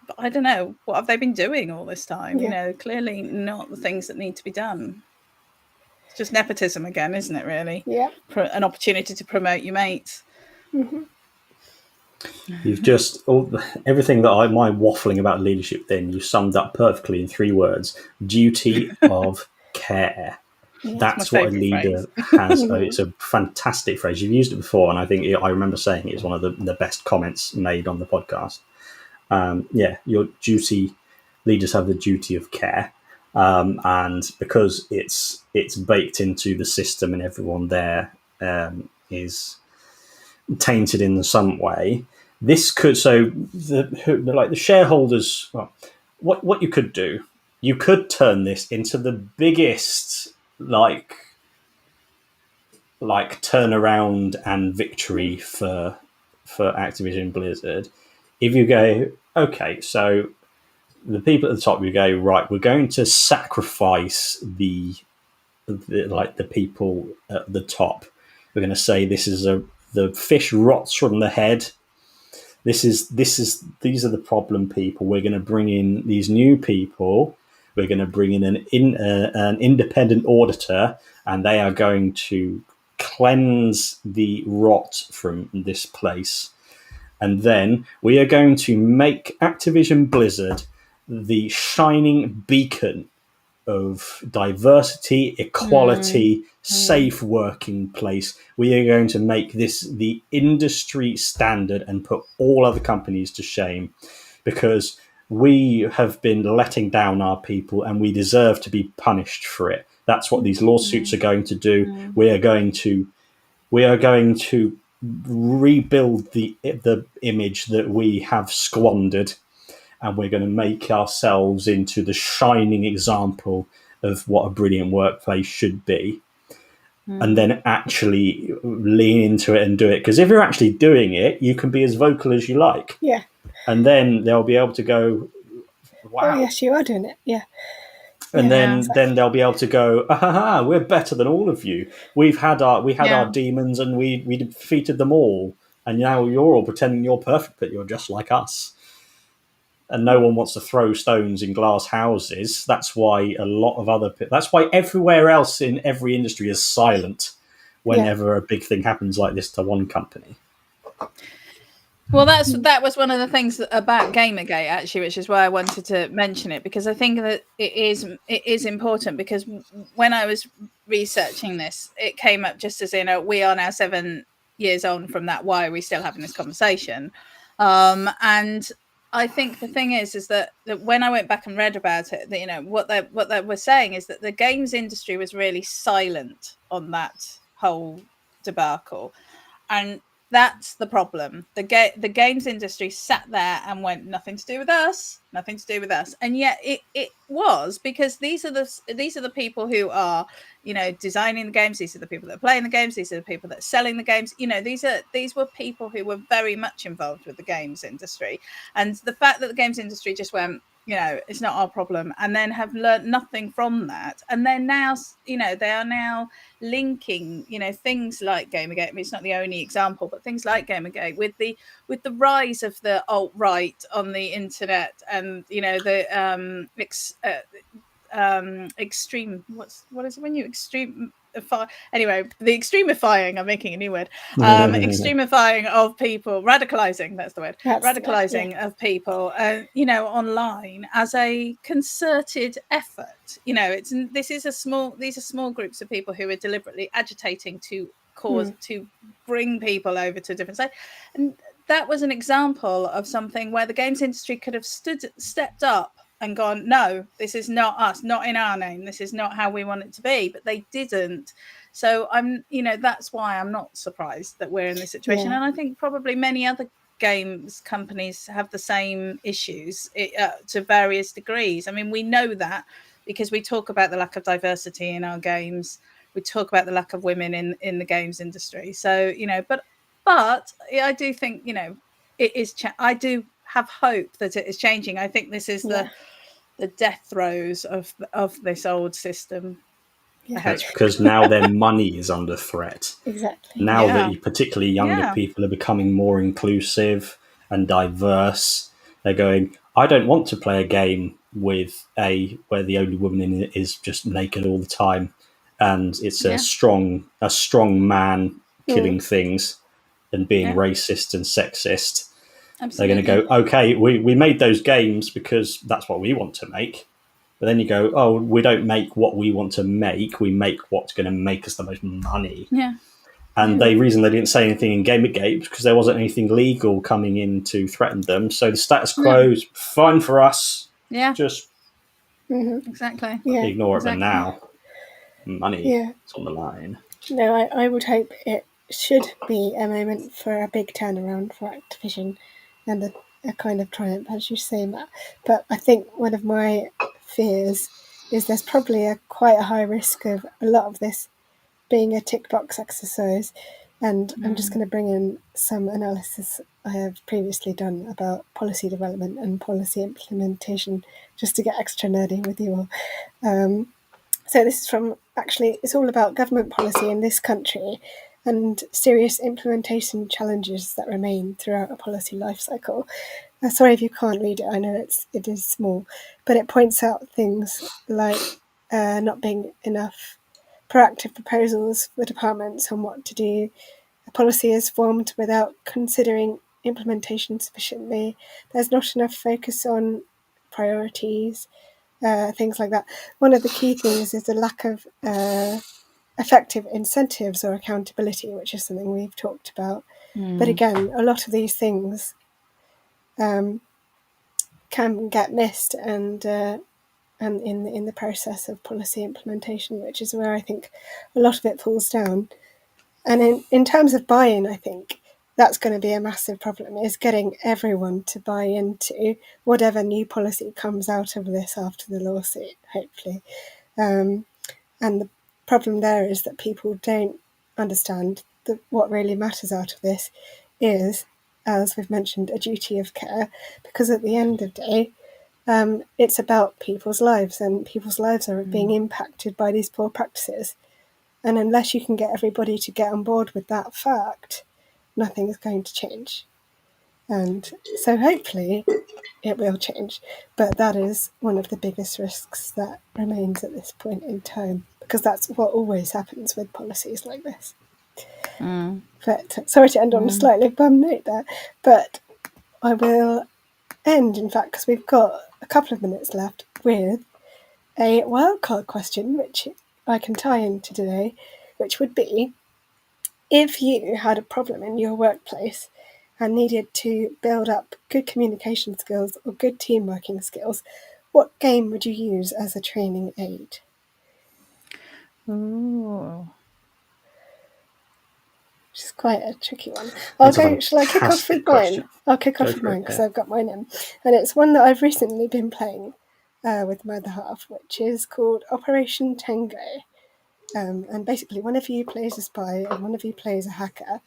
but I don't know, what have they been doing all this time? Clearly not the things that need to be done. It's just nepotism again, isn't it, really? Yeah. An opportunity to promote your mates. Mm-hmm. You've just everything that my waffling about leadership. Then you summed up perfectly in 3 words: duty of care. That's what a leader has. It's a fantastic phrase. You've used it before, and I think I remember saying it was one of the best comments made on the podcast. Your duty. Leaders have the duty of care, and because it's baked into the system, and everyone there is tainted in some way. This could the shareholders. Well, what you could do, you could turn this into the biggest like turnaround and victory for Activision Blizzard. If you go, okay, so the people at the top, you go, right, we're going to sacrifice the people at the top. We're going to say this is the fish rots from the head. These are the problem people. We're going to bring in these new people. We're going to bring in an independent auditor, and they are going to cleanse the rot from this place. And then we are going to make Activision Blizzard the shining beacon of diversity, equality, safe working place. We are going to make this the industry standard and put all other companies to shame, because we have been letting down our people and we deserve to be punished for it. That's what these lawsuits are going to do. We are going to rebuild the image that we have squandered, and we're going to make ourselves into the shining example of what a brilliant workplace should be. And then actually lean into it and do it. Because if you're actually doing it, you can be as vocal as you like. Yeah. And then they'll be able to go, wow. Oh, yes, you are doing it. Yeah. And then they'll be able to go, we're better than all of you. We had our demons and we defeated them all. And now you're all pretending you're perfect, but you're just like us. And no one wants to throw stones in glass houses. That's why that's why everywhere else in every industry is silent whenever a big thing happens like this to one company. Well, that was one of the things about Gamergate, actually, which is why I wanted to mention it, because I think that it is important, because when I was researching this, it came up just as we are now 7 years on from that. Why are we still having this conversation? And I think the thing is that when I went back and read about it, that, what they were saying is that the games industry was really silent on that whole debacle, and that's the problem. The games industry sat there and went, nothing to do with us, and yet it was, because these are the people who are designing the games. These are the people that are playing the games. These are the people that are selling the games. These were people who were very much involved with the games industry, and the fact that the games industry just went, it's not our problem, and then have learned nothing from that, and then now they are now linking things like Gamergate. I mean, it's not the only example, but things like Gamergate with the rise of the alt-right on the internet, and the extreme, what is it when you anyway, the extremifying, I'm making a new word, extremifying of people, radicalizing, that's the word, radicalizing of people online as a concerted effort. These are small groups of people who are deliberately agitating to cause to bring people over to a different side. And that was an example of something where the games industry could have stepped up and gone, no, this is not us, not in our name, this is not how we want it to be. But they didn't. So that's why I'm not surprised that we're in this situation. Yeah. And I think probably many other games companies have the same issues to various degrees. I mean, we know that because we talk about the lack of diversity in our games. We talk about the lack of women in the games industry. So, but I do think, it is. I do have hope that it is changing. I think this is the death throes of this old system. Yeah. That's because now their money is under threat. Exactly. Now that particularly younger people are becoming more inclusive and diverse, they're going, I don't want to play a game where the only woman in it is just naked all the time, and it's a strong man killing things and being racist and sexist. Absolutely. They're going to go, okay, we made those games because that's what we want to make. But then you go, oh, we don't make what we want to make. We make what's going to make us the most money. Yeah. And the reason they didn't say anything in Gamergate was because there wasn't anything legal coming in to threaten them. So the status quo is fine for us. Yeah. Just exactly. Ignore it. Exactly. But now, money is on the line. No, I would hope it should be a moment for a big turnaround for Activision and a kind of triumph, as you say, Matt. But I think one of my fears is there's probably quite a high risk of a lot of this being a tick box exercise. And I'm just going to bring in some analysis I have previously done about policy development and policy implementation, just to get extra nerdy with you all. So this is from, actually, it's all about government policy in this country and serious implementation challenges that remain throughout a policy life cycle. Sorry if you can't read it, I know it is small, but it points out things like not being enough proactive proposals for departments on what to do. A policy is formed without considering implementation sufficiently. There's not enough focus on priorities, things like that. One of the key things is the lack of effective incentives or accountability, which is something we've talked about. But again, a lot of these things can get missed and in the process of policy implementation, which is where I think a lot of it falls down. And in terms of buy-in, I think that's going to be a massive problem, is getting everyone to buy into whatever new policy comes out of this after the lawsuit, hopefully. And the problem there is that people don't understand that what really matters out of this is, as we've mentioned, a duty of care, because at the end of the day, it's about people's lives, and people's lives are being impacted by these poor practices. And unless you can get everybody to get on board with that fact, nothing is going to change. And so hopefully it will change. But that is one of the biggest risks that remains at this point in time, because that's what always happens with policies like this. But sorry to end on a slightly bum note there, but I will end, in fact, because we've got a couple of minutes left, with a wildcard question, which I can tie into today, which would be, if you had a problem in your workplace and needed to build up good communication skills or good team working skills, what game would you use as a training aid? Ooh. Which is quite a tricky one. Shall I kick off with mine? I'll kick off with mine because I've got mine in. And it's one that I've recently been playing with my other half, which is called Operation Tango. And basically one of you plays a spy and one of you plays a hacker,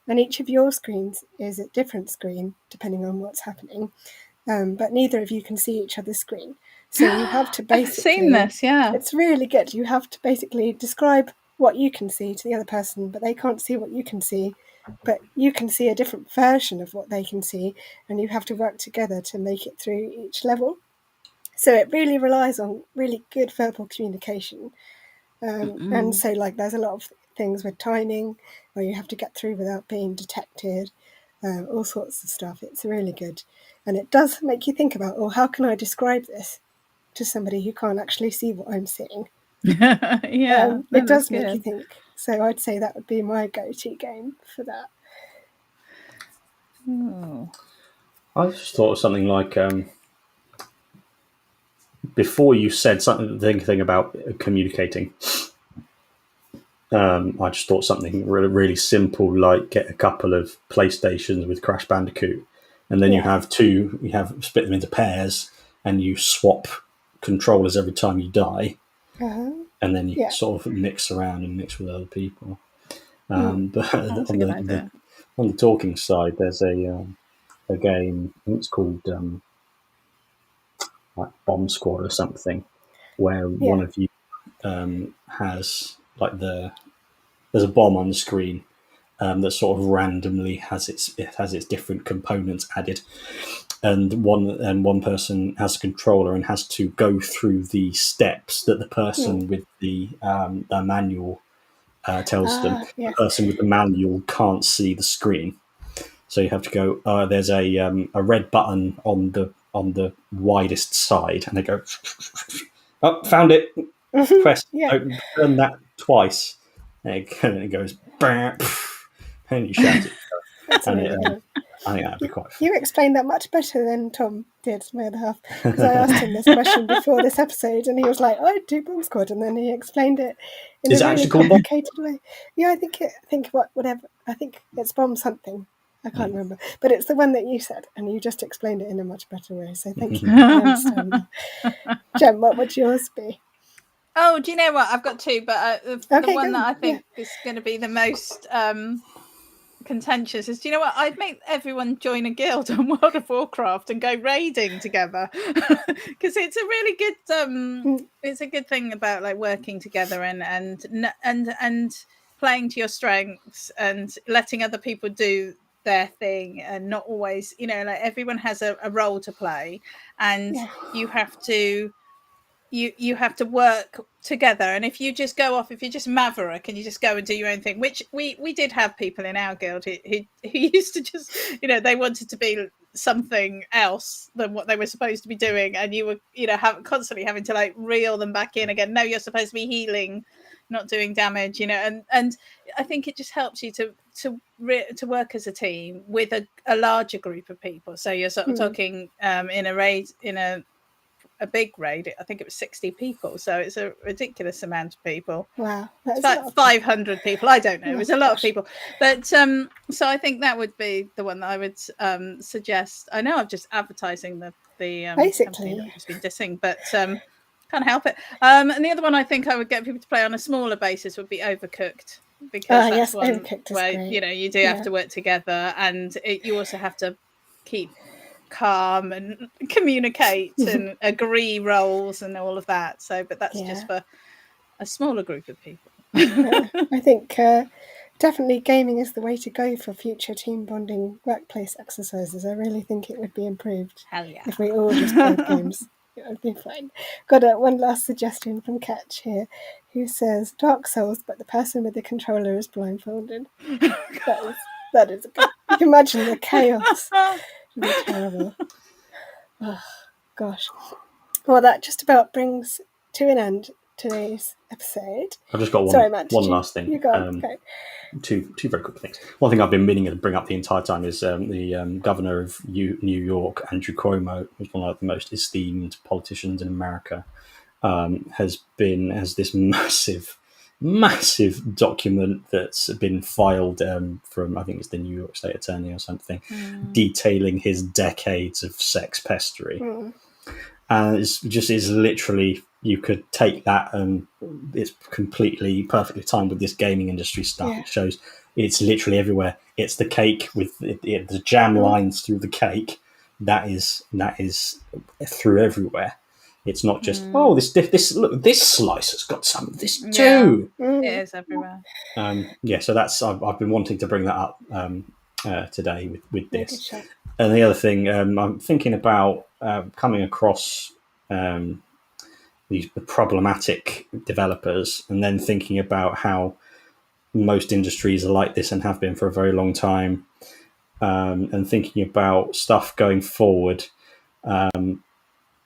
and each of your screens is a different screen depending on what's happening, but neither of you can see each other's screen. So you have to basically... I've seen this, yeah. It's really good. You have to basically describe what you can see to the other person, but they can't see what you can see, but you can see a different version of what they can see, and you have to work together to make it through each level. So it really relies on really good verbal communication. And so, like, there's a lot of things with timing where you have to get through without being detected, all sorts of stuff. It's really good. And it does make you think about, how can I describe this to somebody who can't actually see what I'm seeing? It does make you think. So I'd say that would be my go-to game for that. I just thought of something like before you said something about communicating, I just thought something really, really simple, like get a couple of PlayStations with Crash Bandicoot, and then you split them into pairs, and you swap controllers every time you die, and then you sort of mix around and mix with other people. But on the talking side, there's a game, I think it's called like Bomb Squad or something, where one of you has like there's a bomb on the screen that sort of randomly has its different components added, and one person has a controller and has to go through the steps that the person with the manual tells them. The person with the manual can't see the screen, so you have to go. There's a red button on the widest side, and they go, "Oh, found it." Press, turn that twice, and it goes, and you shout it. I think that'd be quite fun. You explained that much better than Tom did, my other half, because I asked him this question before this episode, and he was like, "I do Bomb Squad," and then he explained it in a really complicated way. Yeah, I think it's Bomb something. I can't remember, but it's the one that you said, and you just explained it in a much better way. So thank you. I understand that. Jem, what would yours be? Oh, do you know what? I've got two, but the one that I think is going to be the most contentious is, do you know what? I'd make everyone join a guild on World of Warcraft and go raiding together, because it's a really good it's a good thing about like working together and playing to your strengths and letting other people do their thing, and not always, like everyone has a role to play, and you have to work together. And if you just go off, if you're just maverick and you just go and do your own thing, which we did have people in our guild who used to just, they wanted to be something else than what they were supposed to be doing, and you were constantly having to like reel them back in again. No, you're supposed to be healing, not doing damage, and I think it just helps you to work as a team with a larger group of people. So you're sort of talking in a raid, in a big raid, I think it was 60 people, so it's a ridiculous amount of people. Wow, that's like 500 people. I don't know, it was a lot of people, but so I think that would be the one that I would suggest. I know I'm just advertising the basically that has been dissing, but can't help it. And the other one I think I would get people to play on a smaller basis would be Overcooked, because that's one where you do have to work together, and you also have to keep calm and communicate and agree roles and all of that. So, but that's just for a smaller group of people. I think definitely gaming is the way to go for future team bonding workplace exercises. I really think it would be improved. Hell yeah. If we all just played games. It would be fine. Got one last suggestion from Catch here, who says Dark Souls, but the person with the controller is blindfolded. That is good. You can imagine the chaos. It would be terrible. Oh, gosh. Well, that just about brings to an end today's episode. I've just got one last thing. You go. Two very quick things. One thing I've been meaning to bring up the entire time is the governor of New York, Andrew Cuomo, who's one of the most esteemed politicians in America, has this massive document that's been filed from, I think it's the New York State Attorney or something, detailing his decades of sex pestery. And is literally, you could take that and it's perfectly timed with this gaming industry stuff. It shows it's literally everywhere. It's the cake with the jam lines through the cake. That is through everywhere. It's not just this slice has got some of this too. It is everywhere. So that's I've been wanting to bring that up today with this. And the other thing I'm thinking about coming across these problematic developers, and then thinking about how most industries are like this and have been for a very long time, and thinking about stuff going forward.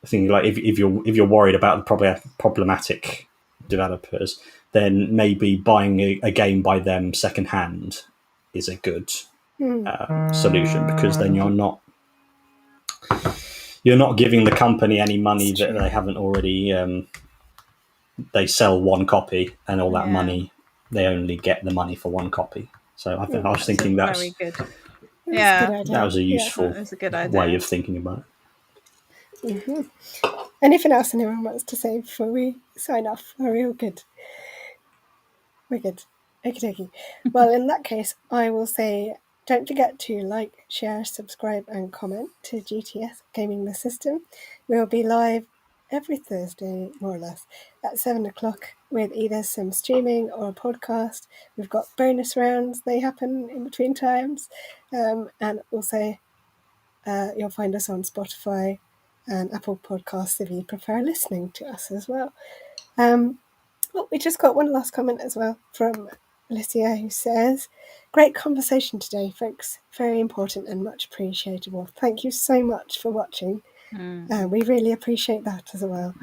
Thinking like if you're worried about the problematic developers, then maybe buying a game by them secondhand is a good solution, because then you're you're not giving the company any money It's that true. they haven't already. They sell one copy, and all that money, they only get the money for one copy. So I was thinking very good. That's a good idea. that was a useful That was a good idea. way of thinking about it. Anything else anyone wants to say before we sign off? Are we all good? We're good. Okie. Well, in that case, I will say don't forget to like, share, subscribe, and comment to GTS Gaming the System. We'll be live every Thursday, more or less, at 7 o'clock with either some streaming or a podcast. We've got bonus rounds, they happen in between times. And also, you'll find us on Spotify and Apple Podcasts if you prefer listening to us as well. We just got one last comment as well from Alicia, who says, great conversation today, folks. Very important and much appreciable. Thank you so much for watching. We really appreciate that as well.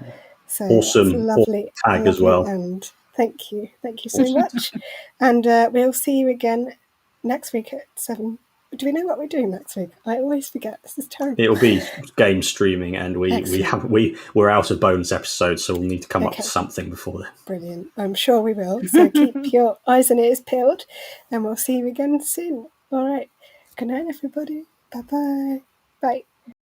So Awesome. lovely Tag as well. And thank you so much. And we'll see you again next week at 7. Do we know what we're doing next week? I always forget. This is terrible. It'll be game streaming, and we're out of bonus episodes, so we'll need to come up with something before then. Brilliant. I'm sure we will. So keep your eyes and ears peeled, and we'll see you again soon. All right. Good night, everybody. Bye-bye. Bye.